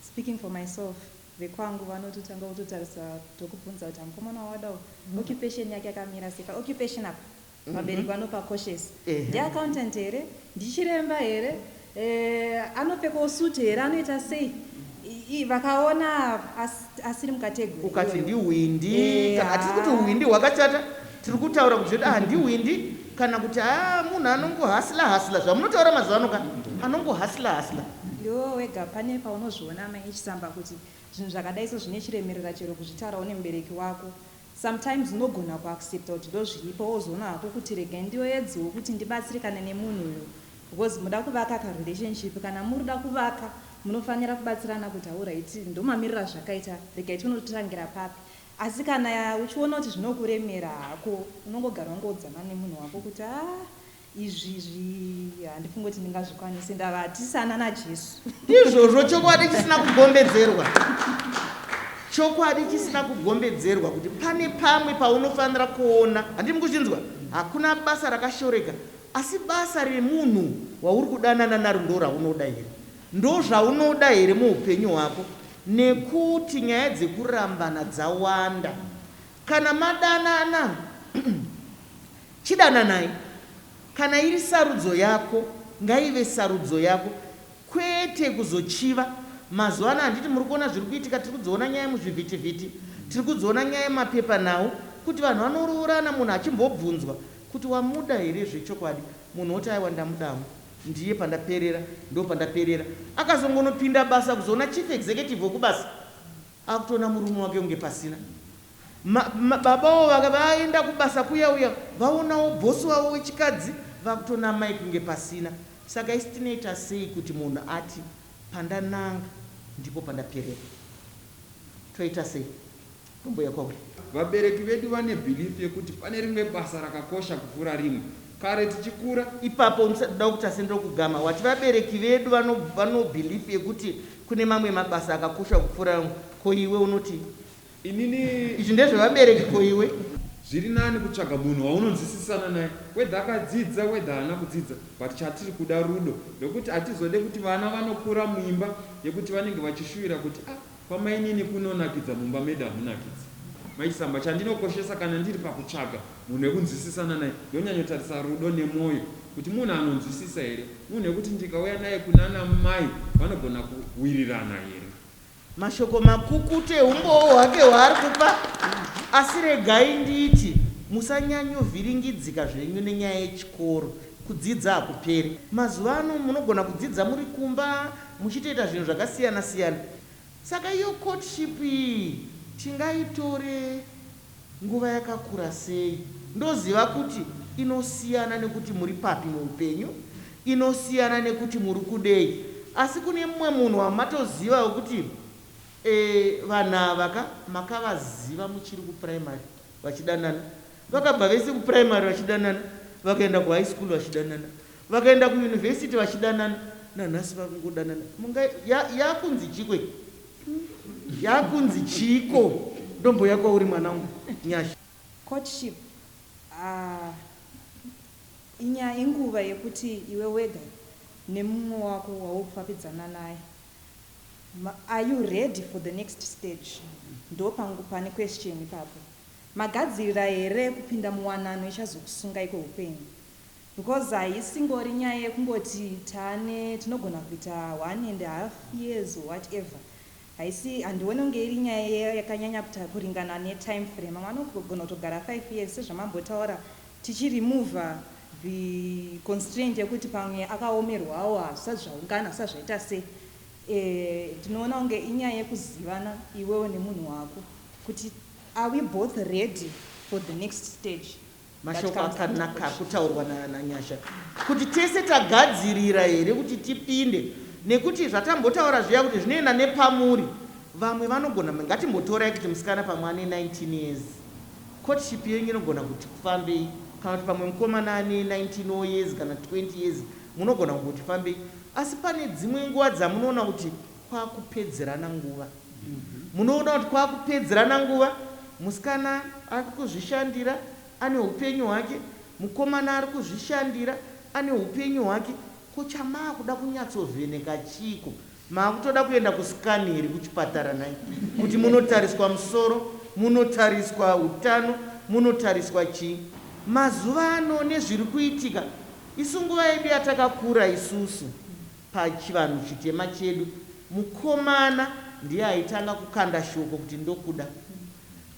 speaking for myself, vekwangu vanototanga kutotarisa tokubvunza kuti mukomana wadawo occupation yake akamira sei. Occupation apa vabereki vanopa cautious. Ndiaccountant here, ndichiremba here, anopfekawo suit here, anoita sei? Vakaona asiri mukategori. Ukati ndiwindi, kana tiri kuti uwindi hwakachata, tiri kutaura kuti ndiwindi, kana kuti munhu anongohasila zvamunotaura mazuva ano kana anongohasila. Iwo wega pane paunozviona Chisamba kuti zvinhu zvakadai so zvine chiremerera chero kuzvitaurawo nemubereki wako. Sometimes unogona kuaccepta kuti ndozviripo, wozoona hako kuti rega ndiyoedzewo kuti ndibatsirikane nemunhu uyu, because muda kuvaka karelationship. Kana murida kuvaka munofanira kubatsirana kuti alright ndomamirira zvakaita, rega tinotangira papi. Asi kana uchiona kuti zvinokuremera hako, unongogara wangoodzana nemunhu wako kuti izvi handifungi kuti ndingazvikwanise, ndava tisana naJesu. Ndizvozvo chokwadi chisina kugombedzerwa. chokwadi chisina kugombedzerwa kuti pane pamwe paunofanira kuona, handimi kuchinzwa, hakuna basa rakashoreka, asi basa remunhu wauri kudanana naro ndo raunoda here, ndo zvaunoda here muupenyu hwako, nekuti nyaya dzekurambana dzawanda. Kana madanana chidananai, kana iri sarudzo yako ngaive sarudzo yako, kwete kuzochiva. Mazuva ano handiti muri kuona zviri kuitika, tiri kudziona nyaya muzvivhitivhiti, tiri kudziona nyaya mapepa nawo, kuti vanhu vanoroorana, munhu achimbobvunzwa kuti wamuda here zvechokwadi, munhu oti aiwa ndamudamu, ndiye pandaperera, ndo pandaperera. Akazongonopinda basa kuzoona chief executive wekubasa akutoona murume wake unge pasina. Babavo vaenda kubasa kuya uya vaonawo bhosi wavo wechikadzi vakutoona mai kunge pasina. Saka isi tinoita sei kuti munhu ati pandananga ndipo pandaperera? Toita sei? Tombo yakwauri. Vabereki vedu vane belief yekuti pane rimwe basa rakakosha kupfuura rimwe. Kare tichikura ipapo da kuti asendera kugama wati vabereki vedu vano belief yekuti kune mamwe mabasa akakosha kupfuura rimwe. Ko iwe unoti inini izvi ndezvevabereki? Ko iwe zviri nani kutsvaga munhu waunonzwisisana naye, wedha akadzidza wedha haana kudzidza, but chatiri kuda rudo, nekuti hatizode kuti vana vanokura muimba yekuti vanenge vachishuvira kuti pamainini kunonakidza mumba medu hamunakidzi. Maisamba chandinokoshesa kana ndiri pakutsvaga munhu wekunzwisisana naye ndonyanyotarisa rudo nemwoyo, kuti munhu anonzwisisa here, munhu wekuti ndikauya naye kunana mai vanogona kuwirirana here. Mashoko makukute umbowo hwake hwaari kupa. Asi regai nditi musanyanyovhiringidzika zvenyu nenyaya yechikoro, kudzidza hakuperi. Mazuva ano munogona kudzidza muri kumba muchitoita zvinhu zvakasiyana siyana. Saka iyo courtship iyi tingaitore nguva yakakura sei? Ndoziva kuti inosiyana nekuti muri papi muupenyu, inosiyana nekuti muri kudei, asi kune mumwe munhu wamatoziva wekuti vanhu ava makavaziva muchiri kuprimary vachidanana, vakabva vese kuprimary vachidanana, vakaenda kuhigh school vachidanana, vakaenda kuuniversity vachidanana, nanhasi vakungodanana. Yakunzi chikwe, yakunzi chiko. Ndombo yako uri mwanangu nyasha. Courtship inyaya inguva yekuti iwe wega nemumwe wako waurikufambidzana naye. Are you ready for the next stage? Ndo pangu pane question ipapo. Magadzirira here kupinda muwanano ichazokusungai kweupenyu? Because haisingori nyaya yekungoti tinogona kuita 1.5 years or whatever. Haisi, handioni kunge iri nyaya yakanyanya kuringana netime frame. Vanogona kutogara 5 years sezvamambotaura, tichiremove the constraint yekuti pamwe akaomerwawo hazvisati zvaungana hazvisati zvaita sei. Tinoona kunge inyaya yekuzivana iwewo nemunhu wako kuti are we both ready for the next stage. Mashoko akanaka kutaurwa nanyasha kuti tese tagadzirira here kuti tipinde, nekuti zvatambotaura zviya kuti zvinoenda nepamuri. Vamwe vanogona, ngatimbotorai kuti musikana pamwe ane 19 years, courtship yenyu inogona kuti kufambei, kana kuti pamwe mukomana ane 19 years kana 20 years munogona kuti fambei. Asi pane dzimwe nguva dzamunoona kuti kwakupedzerana nguva. Munoona kuti kwakupedzerana nguva, musikana ari kuzvishandira ane upenyu hwake, mukomana ari kuzvishandira ane upenyu hwake. Kochamaa kuda kunyatsovheneka chiko, maakutoda kuenda kusikaneri kuchipatara naye kuti munotariswa musoro, munotariswa utano, munotariswa chii. Mazuva ano nezviri kuitika, isu nguva yedu yatakakura isusu pachivanhu chitema chedu, mukomana ndiye aitanga kukanda shoko kuti ndokuda.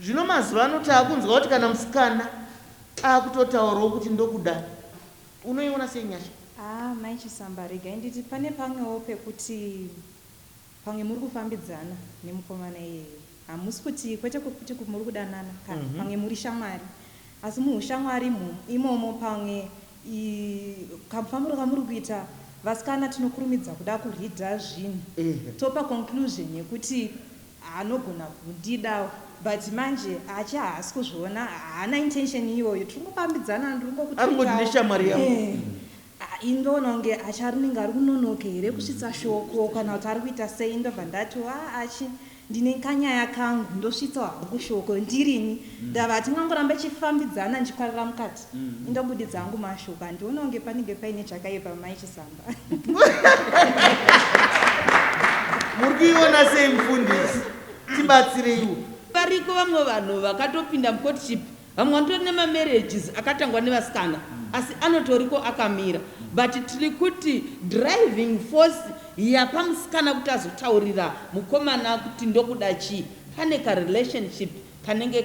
Zvino mazuva ano taakunzwa kuti kana musikana akutotaurawo kuti ndokuda. Unoiona sei nyasha? Maichisamba regai nditi pane pamwewo pekuti pamwe muri kufambidzana nemukomana iyeyo, hamusi kuti kwete kuti muri kudanana kana pamwe muri shamwari, asi muushamwari imomo pamwe kamufambiro kamuri kuita vasikana tinokurumidza kuda kuridha zvinhu topa conclusion yekuti anogona kundida, but manje haasi kuzviona, haana intention iyoyo, tirikufambidzana ndingokutishamwari yangu. Indoona kunge acharinenge ari kunonoka here kusvitsa shoko kana kuti ari kuita sei. Ndobva ndati ndine kanyaya kangu ndosvitsa hangu kushoko ndirini ndava tingangoramba chifambidzana ndichikwarira mukati indombudidza hangu mashoko handiona kunge panenge paine chakaipa maichisamba muri kuiona sei mufundisi tibatsireiwo variko vamwe vanhu vakatopinda mucourtship vamwe vanotori nemamarriages akatangwa nevasikana asi anotoriko akamira but tiri kuti driving force yapamusikana kuti azotaurira mukomana kuti ndokuda chii pane karelationship kanenge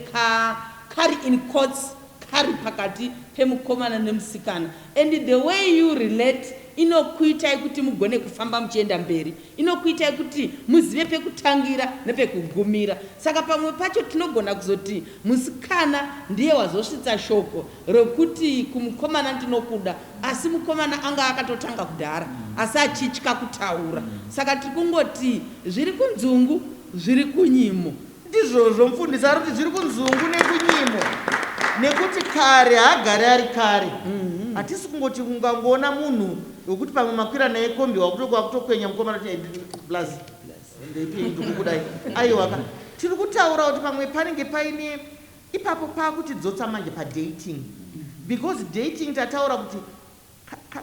kari in courts kari pakati pemukomana nemusikana and the way you relate inokuitai kuti mugone kufamba muchienda mberi inokuitai kuti muzive pekutangira nepekugumira saka pamwe pacho tinogona kuzoti musikana ndiye wazosvitsa shoko rokuti kumukomana ndinokuda asi mukomana anga akatotanga kudhara asi achitya kutaura saka tiri kungoti zviri kunzungu zviri kunyimo ndizvozvo mufundisi ari kuti zviri kunzungu nekunyimo nekuti kare haagari ari kare hatisi kungoti ungangoona munhu wekuti pamwe makwira naye kombi wakutokwenya mukomana plus ndikudai aiwa tiri kutaura kuti pamwe panenge paine ipapo paakutidzotsa manje padating because dating tataura kuti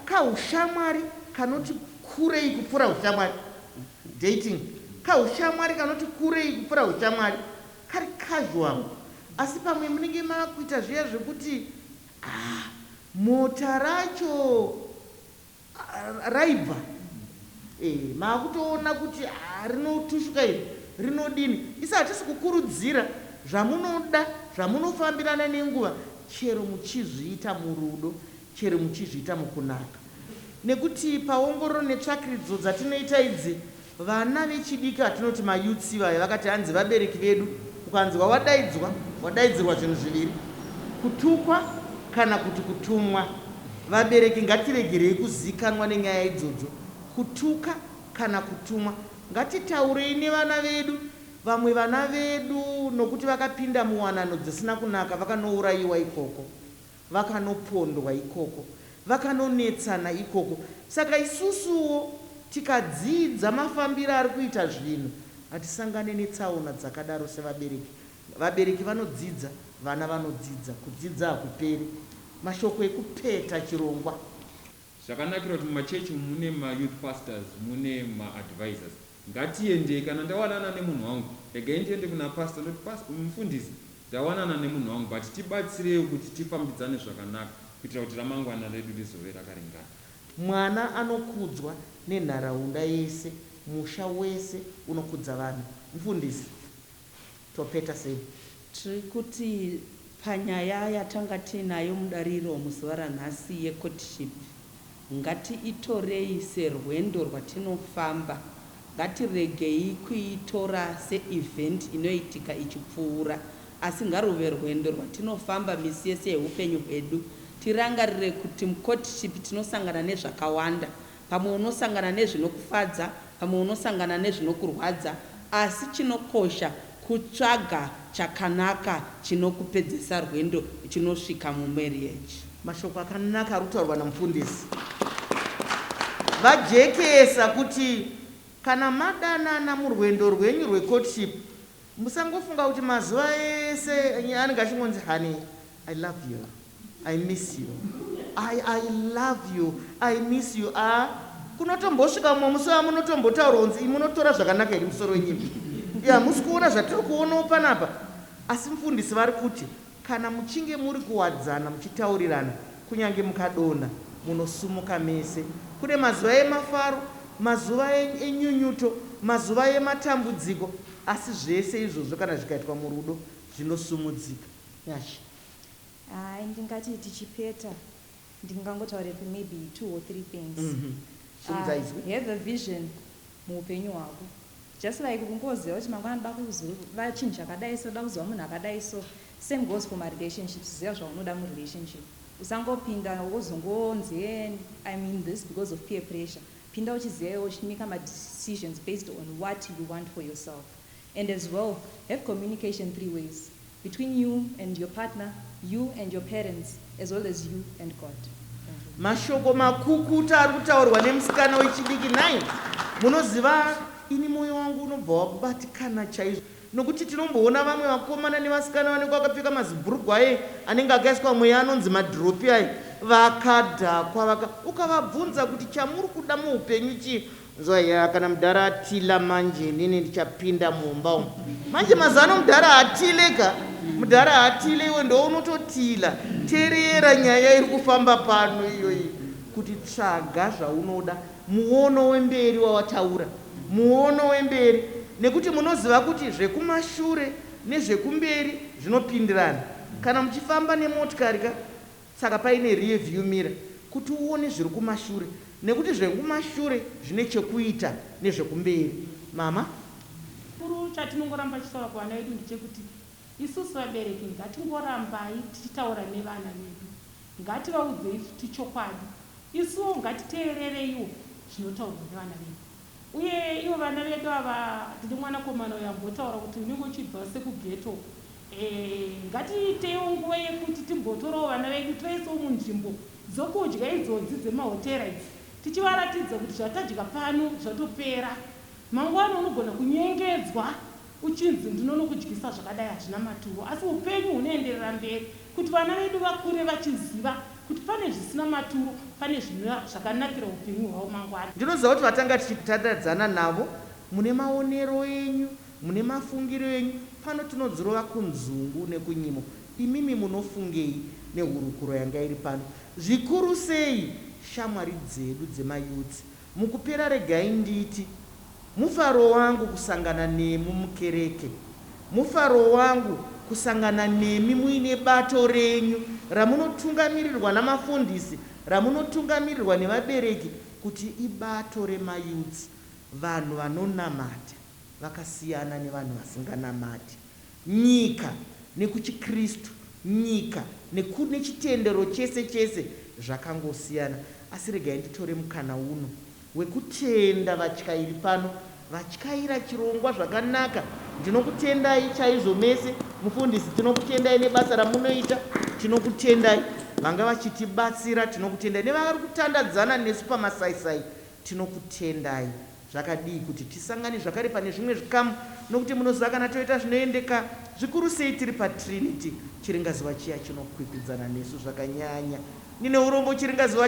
kaushamwari kanoti kurei kupfuura ushamwari dating kaushamwari kanoti kurei kupfuura ushamwari kari casual asi pamwe munenge makuita zviya zvekuti mota racho raibva maakutoona kuti rinotushuka iri rinodini isi hatisi kukurudzira zvamunoda zvamunofambirana nenguva chero muchizviita murudo chero muchizviita mukunaka nekuti paongororo netsvakiridzo dzatinoita idzi vana vechidiki hatinoti mayutsi vaya vakati hanzi vabereki vedu ukanzwa wadaidzirwa zvinhu zviviri kutukwa kana kuti kutumwa vabereki ngatiregerei kuzikanwa nenyaya idzodzo kutuka kana kutumwa ngatitaurei nevana vedu vamwe vana vedu nokuti vakapinda muwanano dzisina kunaka vakanourayiwa ikoko vakanopondwa ikoko vakanonetsana ikoko saka isusuwo tikadzidza mafambiro ari kuita zvinhu hatisangane netsaona dzakadaro sevabereki vabereki vanodzidza vana vanodzidza kudzidza hakuperi mashoko ekupeta chirongwa zvakanakira kuti mumachechi mune mayouth pastors mune maadvisors ngatiende kana ndawanana nemunhu wangu regai ndiende kuna pastor ndoti mufundisi ndawanana nemunhu wangu but tibatsirewo kuti tifambidzane zvakanaka kuitira kuti ramangwana redu rizove rakaringana mwana anokudzwa nenharaunda yese musha wese unokudza vanhu mufundisi topeta sei tiri kuti panyaya yatanga tiinayo mudariro muzuva ranhasi yecourtship ngatiitorei serwendo rwatinofamba ngatiregei kuitora seevent inoitika ichipfuura asi ngaruve rwendo rwatinofamba misi yese yeupenyu hwedu tirangarire kuti mucourtship tinosangana nezvakawanda pamwe unosangana nezvinokufadza pamwe unosangana nezvinokurwadza asi chinokosha kutsvaga chakanaka chinokupedzesa rwendo chinosvika mumarriage mashoko akanaka ari kutaurwa namufundisi vajekesa kuti kana madanana murwendo rwenyu rwecourtship musangofunga kuti mazuva ese anenge achingonzi honey I love you I miss you I love you I miss you kunotombosvika mumwe musi wamunotombotaura kunzi munotora zvakanaka iri musoro wenyimbi musi kuona zvatiri kuonawo panapa asi mufundisi vari kuti kana muchinge muri kuwadzana muchitaurirana kunyange mukadona munosumuka mese kune mazuva emafaro mazuva enyunyuto mazuva ematambudziko asi zvese izvozvo kana zvikaitwa murudo zvinosumudzika yashi ndingati tichipeta ndingangotaure maybe 2 or 3 things have a vision muupenyu hwako just like kungoziva kuti mangwana ndoda kuzova chinhu chakadai so ndoda kuzova munhu akadai so same goes for marelationships ziva zvaunoda murelationship usangopinda wozongonzi I'm in this because of peer pressure pinda uchiziva uchimaka madecisions based on what you want for yourself and as well have communication 3 ways between you and your partner you and your parents as well as you and God. Mashoko makukuta ari kutaurwa nemusikana wechidiki 9 munoziva ini mwoyo wangu unobva wakubatikana chaizvo, nokuti tinomboona vamwe vakomana nevasikana vanenge vakapfeka mazibhurugwa anenge akaiswa mweya anonzi madhiropi aya, vakadhakwa ukavabvunza kuti chamuri kuda muupenyu chii, zoya kana mudhara atila manje nini ndichapinda mumba umu. Manje mazano mudhara atileka, mudhara atile iwe ndo unototila. Teerera nyaya iri kufamba pano iyoyi, kuti tsvaga zvaunoda, muono wemberi wawataura, muono wemberi, nekuti munoziva kuti zvekumashure nezvekumberi zvinopindirana. Kana muchifamba nemotikari saka paine rear view mirror kuti uone zviri kumashure, nekuti zvekumashure zvine chekuita nezvekumberi. Mama kuru chatinongoramba tichitaura kuvana vedu ndechekuti isusu vabereki ngatingorambai tichitaura nevana vedu, ngativaudzei tichokwadi, isuwo ngatiteerereiwo zvinotaurwa nevana vedu. Uye ivo vana vedu ava, ndine mwanakomana uyo ambotaura kuti unenge uchibva sekugeto, ngatiitewo nguva yekuti timbotorawo vana vedu toisawo munzvimbo dzokudya idzodzi dzemahotera idzi, tichivaratidza kuti zvatadya pano zvatopera. Mangwana unogona kunyengedzwa uchinzi ndinonokudyisa zvakadai hazvina maturo, asi upenyu hunoenderera mberi, kuti vana vedu vakure vachiziva kuti pane zvisina maturo, pane zvakanakira upenyu hwavo mangwana. Ndinoziva kuti vatanga tichitandadzana navo mune maonero enyu, mune mafungiro enyu, pano tinodzorova kunzungu nekunyimo. Imimi munofungei nehurukuro yanga iri pano? Zvikuru sei shamwari dzedu dzemayutsi, mukupera regai nditi mufaro wangu kusangana nemi mukereke, mufaro wangu kusangana nemi muine bato renyu ramunotungamirirwa namafundisi, ramunotungamirirwa nevabereki, kuti ibato remayutsi, vanhu vanonamata vakasiyana nevanhu vasinganamati, nyika nekuchikristu, nyika nechitendero chese chese zvakangosiyana. Asi regai nditore mukana uno wekutenda vatyairi pano, vatyaira chirongwa zvakanaka. Ndinokutendai chaizvo mese mufundisi, tinokutendai nebasa ramunoita, tinokutendai vanga vachitibatsira, tinokutendai nevari kutandadzana nesu pamasaisai, tinokutendai. Zvakadii kuti tisangane zvakare pane zvimwe zvikamu, nokuti munoziva kana toita zvinoendeka zvikuru sei tiri paTrinity, chiringazuva chiya chinokwikwidzana nesu zvakanyanya. Nine urombo chiringazuva